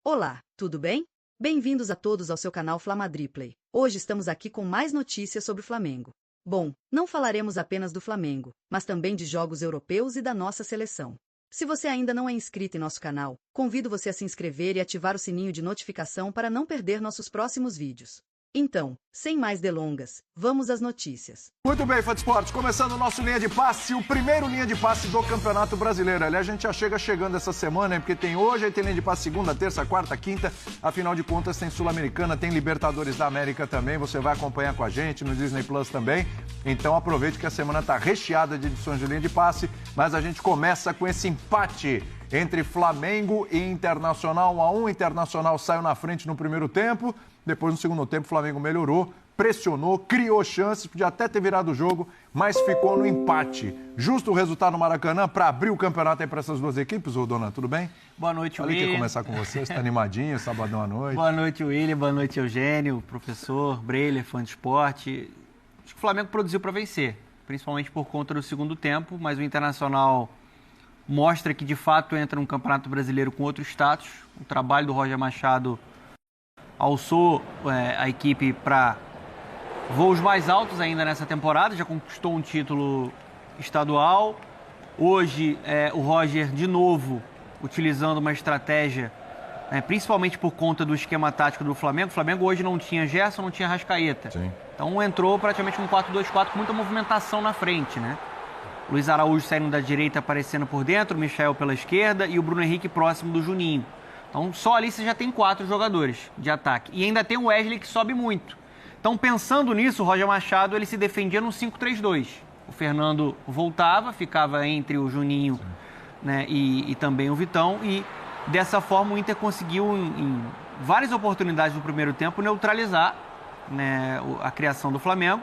Olá, tudo bem? Bem-vindos a todos ao seu canal Flamadriplay. Hoje estamos aqui com mais notícias sobre o Flamengo. Bom, não falaremos apenas do Flamengo, mas também de jogos europeus e da nossa seleção. Se você ainda não é inscrito em nosso canal, convido você a se inscrever e ativar o sininho de notificação para não perder nossos próximos vídeos. Então, sem mais delongas, vamos às notícias. Muito bem, Fã de Esportes, começando o nosso Linha de Passe, o primeiro Linha de Passe do Campeonato Brasileiro. Aliás, a gente já chegando essa semana, hein? Porque tem hoje, aí tem Linha de Passe segunda, terça, quarta, quinta. Afinal de contas, tem Sul-Americana, tem Libertadores da América também. Você vai acompanhar com a gente no Disney Plus também. Então aproveite que a semana está recheada de edições de Linha de Passe. Mas a gente começa com esse empate entre Flamengo e Internacional. 1-1, Internacional saiu na frente no primeiro tempo. Depois, no segundo tempo, o Flamengo melhorou, pressionou, criou chances, podia até ter virado o jogo, mas ficou no empate. Justo o resultado no Maracanã para abrir o campeonato aí para essas duas equipes, ô Donan, tudo bem? Boa noite, William. William. Quer começar com você, você está animadinho, sabadão à noite. Boa noite, William, boa noite, Eugênio, professor, Breiler, Fã de Esporte. Acho que o Flamengo produziu para vencer, principalmente por conta do segundo tempo, mas o Internacional mostra que, de fato, entra num campeonato brasileiro com outro status. O trabalho do Roger Machado alçou a equipe para voos mais altos ainda nessa temporada, já conquistou um título estadual. Hoje, o Roger, de novo, utilizando uma estratégia, principalmente por conta do esquema tático do Flamengo. O Flamengo hoje não tinha Gerson, não tinha Arrascaeta. Sim. Então entrou praticamente um 4-2-4 com muita movimentação na frente, né? Luiz Araújo saindo da direita, aparecendo por dentro, o Michel pela esquerda e o Bruno Henrique próximo do Juninho. Então, só ali você já tem 4 jogadores de ataque. E ainda tem o Wesley que sobe muito. Então, pensando nisso, o Roger Machado ele se defendia no 5-3-2. O Fernando voltava, ficava entre o Juninho, né, e também o Vitão. E dessa forma o Inter conseguiu, em várias oportunidades no primeiro tempo, neutralizar, né, a criação do Flamengo.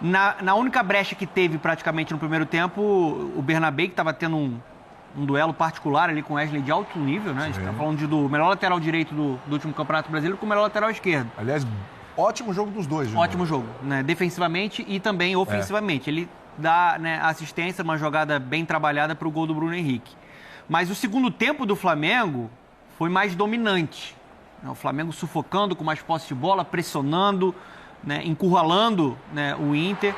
Na única brecha que teve praticamente no primeiro tempo, o Bernabé, que estava tendo um duelo particular ali com o Wesley de alto nível, né? Sim. A gente está falando do melhor lateral direito do último Campeonato Brasileiro com o melhor lateral esquerdo. Aliás, ótimo jogo dos dois. Ótimo jogo, né? Defensivamente e também ofensivamente. Ele dá, né, assistência, uma jogada bem trabalhada para o gol do Bruno Henrique. Mas o segundo tempo do Flamengo foi mais dominante. O Flamengo sufocando com mais posse de bola, pressionando, né, encurralando, né, o Inter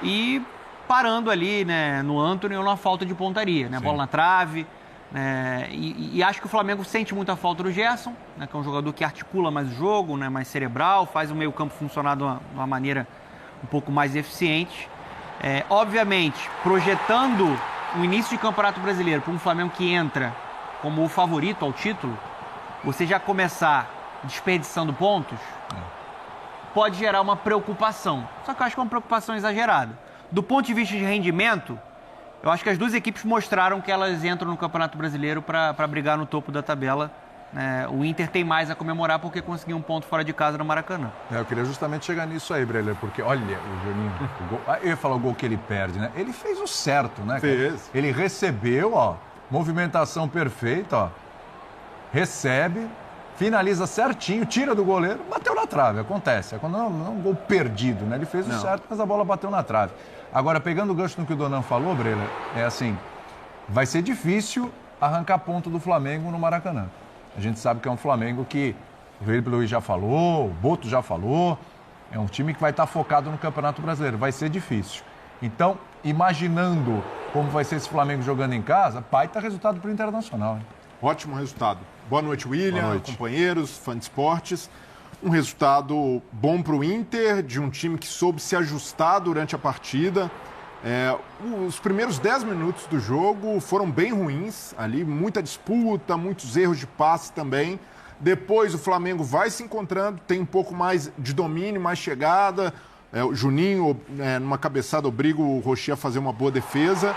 e parando ali, né, no Antony ou na falta de pontaria, né? Bola na trave. Né? E acho que o Flamengo sente muita falta do Gerson, né, que é um jogador que articula mais o jogo, né, mais cerebral, faz o meio-campo funcionar de uma maneira um pouco mais eficiente. Obviamente, projetando o início de Campeonato Brasileiro para um Flamengo que entra como o favorito ao título, você já começar desperdiçando pontos, pode gerar uma preocupação. Só que eu acho que é uma preocupação exagerada. Do ponto de vista de rendimento, eu acho que as duas equipes mostraram que elas entram no Campeonato Brasileiro para brigar no topo da tabela. O Inter tem mais a comemorar porque conseguiu um ponto fora de casa no Maracanã. Eu queria justamente chegar nisso aí, Breiler, porque olha o Juninho, eu ia falar o gol que ele perde, né? Ele fez o certo, né? Fez. Ele recebeu, ó, movimentação perfeita, ó, recebe, finaliza certinho, tira do goleiro, bateu na trave, acontece. É quando não é um gol perdido, né? Ele fez o certo, mas a bola bateu na trave. Agora, pegando o gancho no que o Donan falou, Breiler, é assim, vai ser difícil arrancar ponto do Flamengo no Maracanã. A gente sabe que é um Flamengo que o Felipe Luiz já falou, o Boto já falou, é um time que vai estar focado no Campeonato Brasileiro, vai ser difícil. Então, imaginando como vai ser esse Flamengo jogando em casa, baita resultado para o Internacional, hein? Ótimo resultado. Boa noite, William, Boa noite. Companheiros, Fã de Esportes. Um resultado bom para o Inter, de um time que soube se ajustar durante a partida. Os primeiros 10 minutos do jogo foram bem ruins, ali muita disputa, muitos erros de passe também. Depois o Flamengo vai se encontrando, tem um pouco mais de domínio, mais chegada. O Juninho, numa cabeçada, obriga o Rocher a fazer uma boa defesa.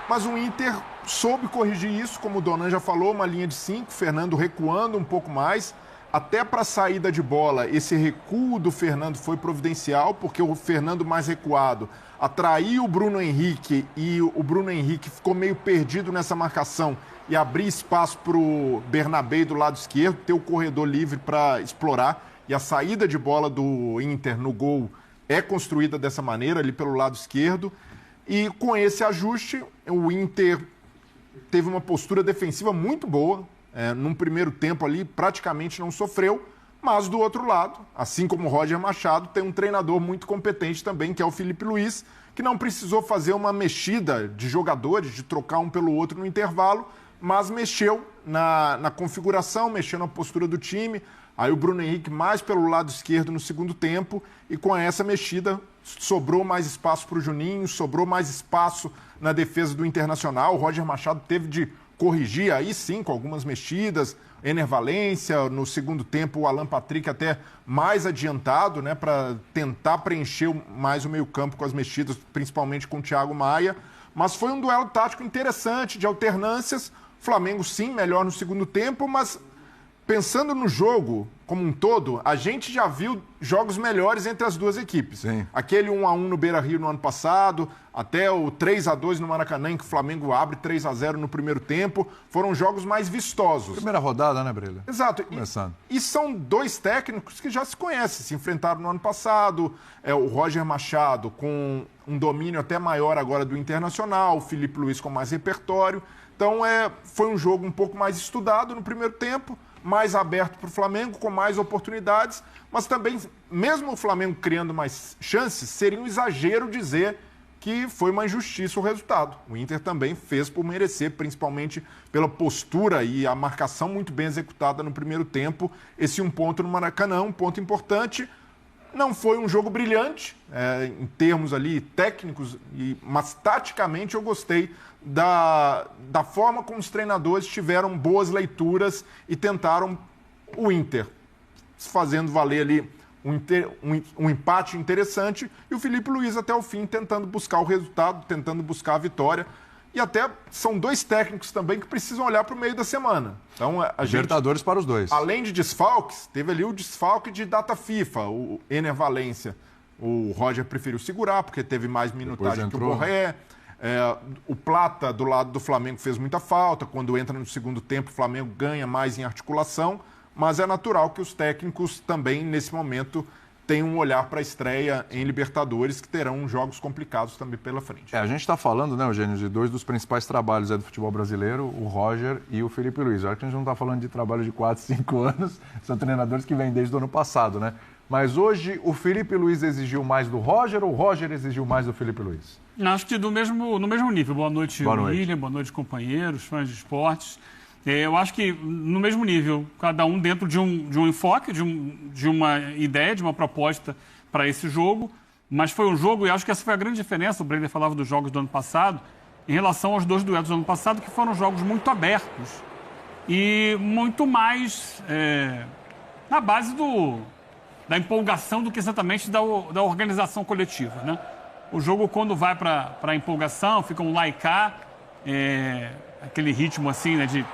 Mas o Inter soube corrigir isso, como o Donan já falou, uma linha de 5, Fernando recuando um pouco mais. Até para a saída de bola, esse recuo do Fernando foi providencial, porque o Fernando mais recuado atraiu o Bruno Henrique e o Bruno Henrique ficou meio perdido nessa marcação e abrir espaço para o Bernabé do lado esquerdo, ter o corredor livre para explorar. E a saída de bola do Inter no gol é construída dessa maneira, ali pelo lado esquerdo. E com esse ajuste, o Inter teve uma postura defensiva muito boa. num primeiro tempo ali praticamente não sofreu, mas do outro lado, assim como o Roger Machado, tem um treinador muito competente também, que é o Felipe Luiz, que não precisou fazer uma mexida de jogadores, de trocar um pelo outro no intervalo, mas mexeu na configuração, mexeu na postura do time. Aí o Bruno Henrique mais pelo lado esquerdo no segundo tempo, e com essa mexida sobrou mais espaço para o Juninho, sobrou mais espaço na defesa do Internacional. O Roger Machado teve de corrigir aí sim com algumas mexidas. Ener Valencia, no segundo tempo o Alan Patrick até mais adiantado, né, para tentar preencher mais o meio-campo com as mexidas, principalmente com o Thiago Maia. Mas foi um duelo tático interessante, de alternâncias. Flamengo sim, melhor no segundo tempo, mas pensando no jogo como um todo, a gente já viu jogos melhores entre as duas equipes. Sim. Aquele 1-1 no Beira-Rio no ano passado, até o 3-2 no Maracanã, em que o Flamengo abre 3-0 no primeiro tempo, foram jogos mais vistosos. Primeira rodada, né, Breila? Exato. Começando. E são dois técnicos que já se conhecem, se enfrentaram no ano passado. O Roger Machado com um domínio até maior agora do Internacional, o Felipe Luiz com mais repertório. Então foi um jogo um pouco mais estudado no primeiro tempo, mais aberto para o Flamengo, com mais oportunidades, mas também, mesmo o Flamengo criando mais chances, seria um exagero dizer que foi uma injustiça o resultado. O Inter também fez por merecer, principalmente pela postura e a marcação muito bem executada no primeiro tempo. Esse 1 ponto no Maracanã, um ponto importante. Não foi um jogo brilhante, em termos ali técnicos, mas taticamente eu gostei da forma como os treinadores tiveram boas leituras e tentaram o Inter, fazendo valer ali um empate interessante, e o Felipe Luiz até o fim tentando buscar o resultado, tentando buscar a vitória. E até são dois técnicos também que precisam olhar para o meio da semana. Então, Libertadores para os dois. Além de desfalques, teve ali o desfalque de data FIFA, o Ener Valencia. O Roger preferiu segurar, porque teve mais minutagem que o Borré. O Plata, do lado do Flamengo, fez muita falta. Quando entra no segundo tempo, o Flamengo ganha mais em articulação. Mas é natural que os técnicos também, nesse momento, tenham um olhar para a estreia em Libertadores, que terão jogos complicados também pela frente. A gente está falando, né, Eugênio, de dois dos principais trabalhos do futebol brasileiro, o Roger e o Felipe Luiz. Olha que a gente não está falando de trabalho de 4, 5 anos, são treinadores que vêm desde o ano passado, né? Mas hoje o Felipe Luiz exigiu mais do Roger ou o Roger exigiu mais do Felipe Luiz? Acho que no mesmo nível. Boa noite, William, boa noite, companheiros, fãs de esportes. Eu acho que no mesmo nível, cada um dentro de um enfoque, de uma ideia, de uma proposta para esse jogo, mas foi um jogo, e acho que essa foi a grande diferença, o Brenner falava dos jogos do ano passado, em relação aos dois duelos do ano passado, que foram jogos muito abertos e muito mais na base da empolgação do que exatamente da organização coletiva, né? O jogo, quando vai para a empolgação, fica um lá e cá, aquele ritmo assim, né, de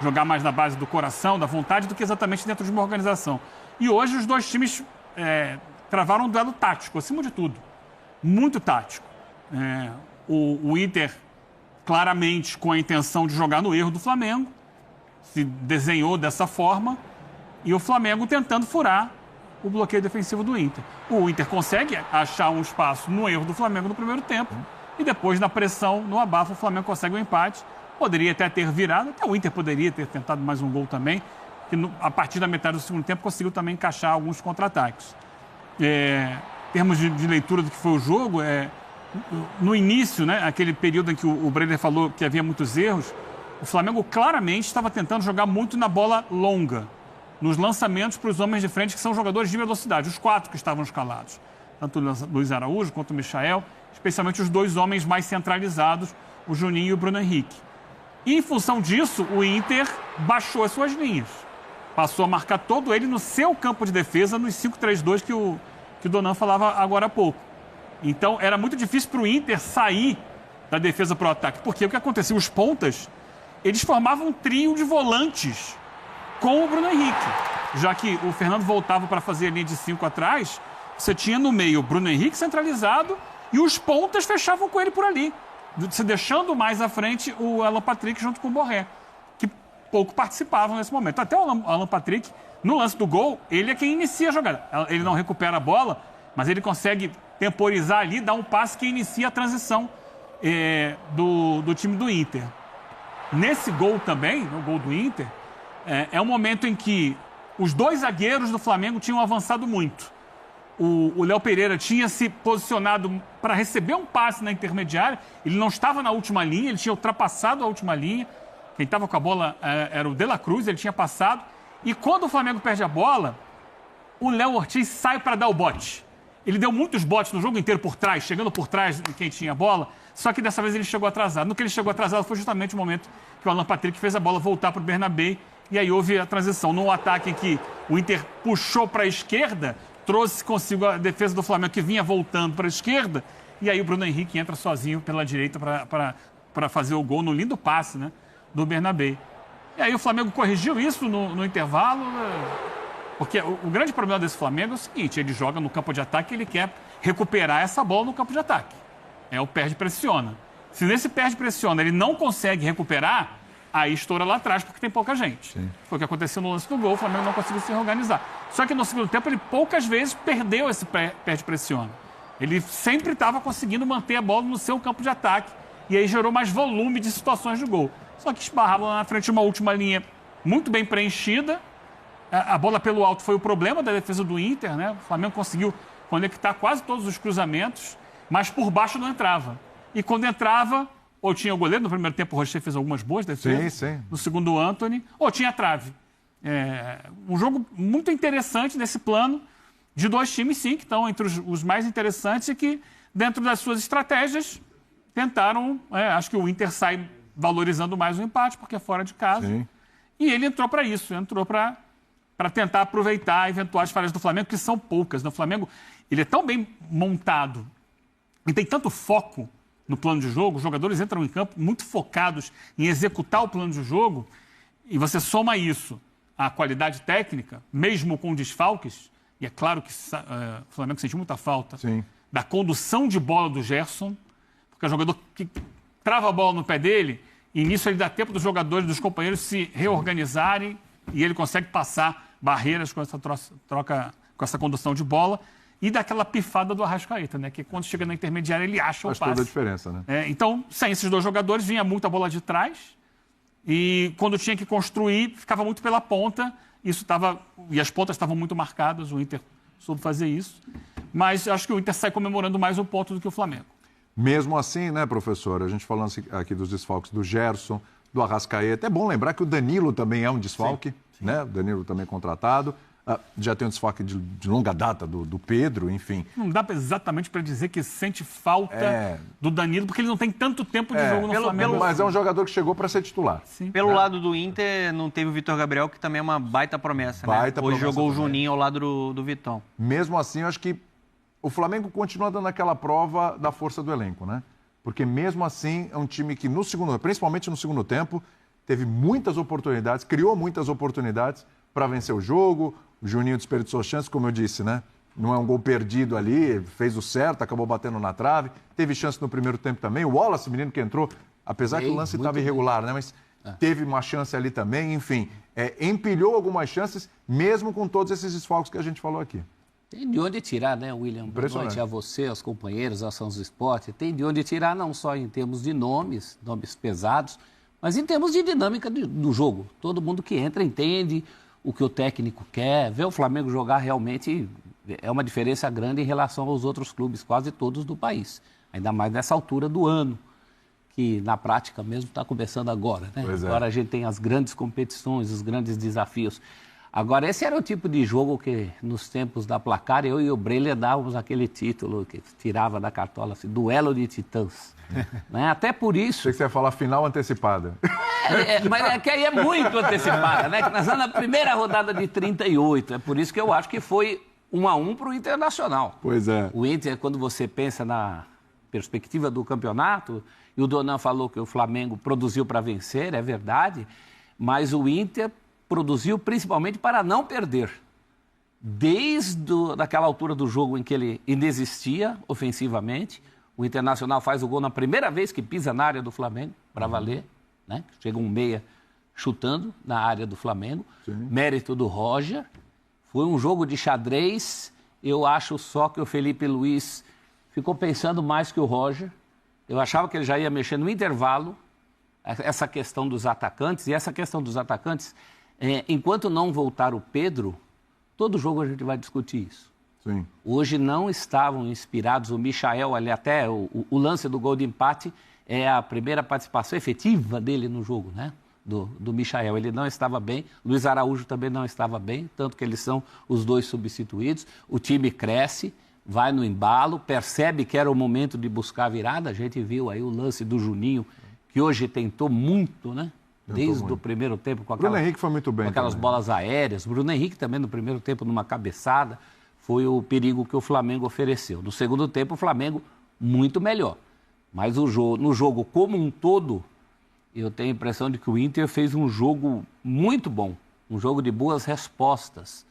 jogar mais na base do coração, da vontade, do que exatamente dentro de uma organização. E hoje os dois times travaram um duelo tático, acima de tudo. Muito tático. O Inter, claramente, com a intenção de jogar no erro do Flamengo, se desenhou dessa forma, e o Flamengo tentando furar o bloqueio defensivo do Inter. O Inter consegue achar um espaço no erro do Flamengo no primeiro tempo, e depois, na pressão, no abafo, o Flamengo consegue um empate. Poderia até ter virado, até o Inter poderia ter tentado mais um gol também, que a partir da metade do segundo tempo conseguiu também encaixar alguns contra-ataques. Em termos de leitura do que foi o jogo, no início, né, aquele período em que o Brenner falou que havia muitos erros, o Flamengo claramente estava tentando jogar muito na bola longa, nos lançamentos para os homens de frente, que são jogadores de velocidade, os 4 que estavam escalados, tanto o Luiz Araújo quanto o Michael, especialmente os 2 homens mais centralizados, o Juninho e o Bruno Henrique. E, em função disso, o Inter baixou as suas linhas. Passou a marcar todo ele no seu campo de defesa, nos 5-3-2 que o Donan falava agora há pouco. Então, era muito difícil para o Inter sair da defesa para o ataque. Porque o que acontecia? Os pontas, eles formavam um trio de volantes com o Bruno Henrique. Já que o Fernando voltava para fazer a linha de 5 atrás, você tinha no meio o Bruno Henrique centralizado e os pontas fechavam com ele por ali, se deixando mais à frente o Alan Patrick junto com o Borré, que pouco participavam nesse momento. Até o Alan Patrick, no lance do gol, ele é quem inicia a jogada. Ele não recupera a bola, mas ele consegue temporizar ali, dar um passe que inicia a transição do time do Inter. Nesse gol também, no gol do Inter, é um momento em que os 2 zagueiros do Flamengo tinham avançado muito. O Léo Pereira tinha se posicionado para receber um passe na intermediária, ele não estava na última linha, ele tinha ultrapassado a última linha, quem estava com a bola era o De La Cruz, ele tinha passado, e quando o Flamengo perde a bola, o Léo Ortiz sai para dar o bote. Ele deu muitos botes no jogo inteiro por trás, chegando por trás de quem tinha a bola, só que dessa vez ele chegou atrasado. No que ele chegou atrasado foi justamente o momento que o Alan Patrick fez a bola voltar para o Bernabé, e aí houve a transição. Num ataque em que o Inter puxou para a esquerda, trouxe consigo a defesa do Flamengo que vinha voltando para a esquerda, e aí o Bruno Henrique entra sozinho pela direita para fazer o gol no lindo passe, né, do Bernabé. E aí o Flamengo corrigiu isso no intervalo, porque o grande problema desse Flamengo é o seguinte, ele joga no campo de ataque e ele quer recuperar essa bola no campo de ataque. É o perde-pressiona. Se nesse perde-pressiona ele não consegue recuperar, aí estoura lá atrás porque tem pouca gente. Sim. Foi o que aconteceu no lance do gol, o Flamengo não conseguiu se reorganizar. Só que no segundo tempo ele poucas vezes perdeu esse perde-pressiona. Ele sempre estava conseguindo manter a bola no seu campo de ataque e aí gerou mais volume de situações de gol. Só que esbarrava lá na frente de uma última linha muito bem preenchida. A bola pelo alto foi o problema da defesa do Inter, né? O Flamengo conseguiu conectar quase todos os cruzamentos, mas por baixo não entrava. E quando entrava, ou tinha o goleiro, no primeiro tempo o Rocher fez algumas boas defesas, sim. No segundo o Antony, ou tinha a trave. Um jogo muito interessante nesse plano de 2 times, sim, que estão entre os mais interessantes e que, dentro das suas estratégias, tentaram... acho que o Inter sai valorizando mais o empate, porque é fora de casa. Sim. E ele entrou para isso, entrou para tentar aproveitar eventuais falhas do Flamengo, que são poucas. O Flamengo ele é tão bem montado e tem tanto foco no plano de jogo, os jogadores entram em campo muito focados em executar o plano de jogo, e você soma isso à qualidade técnica, mesmo com desfalques, e é claro que o Flamengo sentiu muita falta da condução de bola do Gerson, porque é um jogador que trava a bola no pé dele, e nisso ele dá tempo dos jogadores, dos companheiros se reorganizarem, e ele consegue passar barreiras com essa troca, com essa condução de bola, e daquela pifada do Arrascaeta, né? Que quando chega na intermediária ele acha o passe. Faz toda a diferença, né? Então, sem esses 2 jogadores, vinha muita bola de trás, e quando tinha que construir, ficava muito pela ponta, e as pontas estavam muito marcadas, o Inter soube fazer isso, mas acho que o Inter sai comemorando mais um ponto do que o Flamengo. Mesmo assim, né, professor, a gente falando aqui dos desfalques do Gerson, do Arrascaeta, é bom lembrar que o Danilo também é um desfalque, né? O Danilo também contratado. Já tem um desfalque de longa data do Pedro, enfim. Não dá exatamente para dizer que sente falta do Danilo, porque ele não tem tanto tempo de jogo no Flamengo. Mas é um jogador que chegou para ser titular. Sim. Pelo lado do Inter, não teve o Vitor Gabriel, que também é uma baita promessa, né? Hoje jogou o Juninho ao lado do Vitão. Mesmo assim, eu acho que o Flamengo continua dando aquela prova da força do elenco, né? Porque mesmo assim, é um time que principalmente no segundo tempo, teve muitas oportunidades, criou muitas oportunidades para vencer o jogo. O Juninho desperdiçou chance, como eu disse, né? Não é um gol perdido ali, fez o certo, acabou batendo na trave. Teve chance no primeiro tempo também. O Wallace, menino que entrou, apesar que o lance estava irregular, né? Mas teve uma chance ali também. Enfim, empilhou algumas chances, mesmo com todos esses desfalques que a gente falou aqui. Tem de onde tirar, né, William? Boa noite a você, aos companheiros, à Sons do Esporte. Tem de onde tirar não só em termos de nomes pesados, mas em termos de dinâmica do jogo. Todo mundo que entra entende o que o técnico quer. Ver o Flamengo jogar realmente é uma diferença grande em relação aos outros clubes, quase todos do país. Ainda mais nessa altura do ano, que na prática mesmo está começando agora, né? Agora a gente tem as grandes competições, os grandes desafios. Agora, esse era o tipo de jogo que, nos tempos da Placar, eu e o Breler dávamos aquele título que tirava da cartola, assim, duelo de titãs. Né? Até por isso... Achei que você ia falar final antecipada. Mas é que aí é muito antecipada, né? Que nós estamos na primeira rodada de 38. É por isso que eu acho que foi 1-1 para o Internacional. Pois é. O Inter, quando você pensa na perspectiva do campeonato, e o Donan falou que o Flamengo produziu para vencer, é verdade, mas o Inter produziu principalmente para não perder. Desde daquela altura do jogo em que ele inexistia ofensivamente, o Internacional faz o gol na primeira vez que pisa na área do Flamengo, para valer, né? Chega um meia chutando na área do Flamengo. Sim. Mérito do Roger. Foi um jogo de xadrez. Eu acho só que o Felipe Luiz ficou pensando mais que o Roger. Eu achava que ele já ia mexer no intervalo. Essa questão dos atacantes, e essa questão dos atacantes enquanto não voltar o Pedro, todo jogo a gente vai discutir isso. Sim. Hoje não estavam inspirados, o Michael, ali até o lance do gol de empate é a primeira participação efetiva dele no jogo, né? Do Michael. Ele não estava bem, Luiz Araújo também não estava bem, tanto que eles são os dois substituídos. O time cresce, vai no embalo, percebe que era o momento de buscar a virada. A gente viu aí o lance do Juninho, que hoje tentou muito, né? Desde o primeiro tempo, com Bruno Henrique foi muito bem, com aquelas bolas aéreas. Bruno Henrique também no primeiro tempo, numa cabeçada, foi o perigo que o Flamengo ofereceu. No segundo tempo, o Flamengo muito melhor. Mas no jogo como um todo, eu tenho a impressão de que o Inter fez um jogo muito bom, um jogo de boas respostas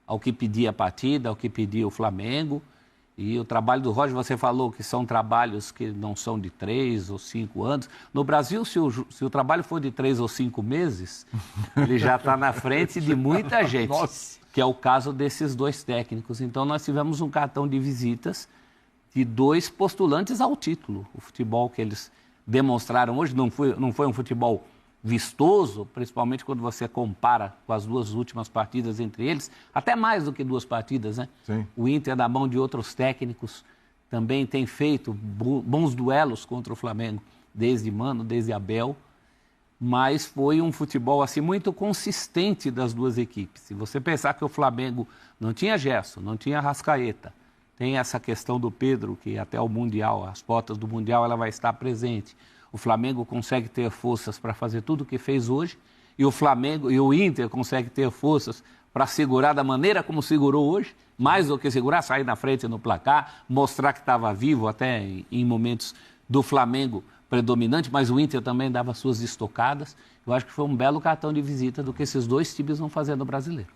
ao que pedia a partida, ao que pedia o Flamengo. E o trabalho do Roger, você falou que são trabalhos que não são de 3 ou 5 anos. No Brasil, se o trabalho for de 3 ou 5 meses, ele já está na frente de muita gente, que é o caso desses dois técnicos. Então, nós tivemos um cartão de visitas de 2 postulantes ao título. O futebol que eles demonstraram hoje não foi um futebol vistoso, principalmente quando você compara com as 2 últimas partidas entre eles, até mais do que 2 partidas, né? Sim. O Inter, na mão de outros técnicos, também tem feito bons duelos contra o Flamengo, desde Mano, desde Abel, mas foi um futebol assim muito consistente das 2 equipes. Se você pensar que o Flamengo não tinha Gerson, não tinha Arrascaeta, tem essa questão do Pedro, que até o Mundial, as portas do Mundial, ela vai estar presente. O Flamengo consegue ter forças para fazer tudo o que fez hoje, e o Inter consegue ter forças para segurar da maneira como segurou hoje, mais do que segurar, sair na frente no placar, mostrar que estava vivo até em momentos do Flamengo predominante, mas o Inter também dava suas estocadas. Eu acho que foi um belo cartão de visita do que esses 2 times vão fazer no Brasileiro.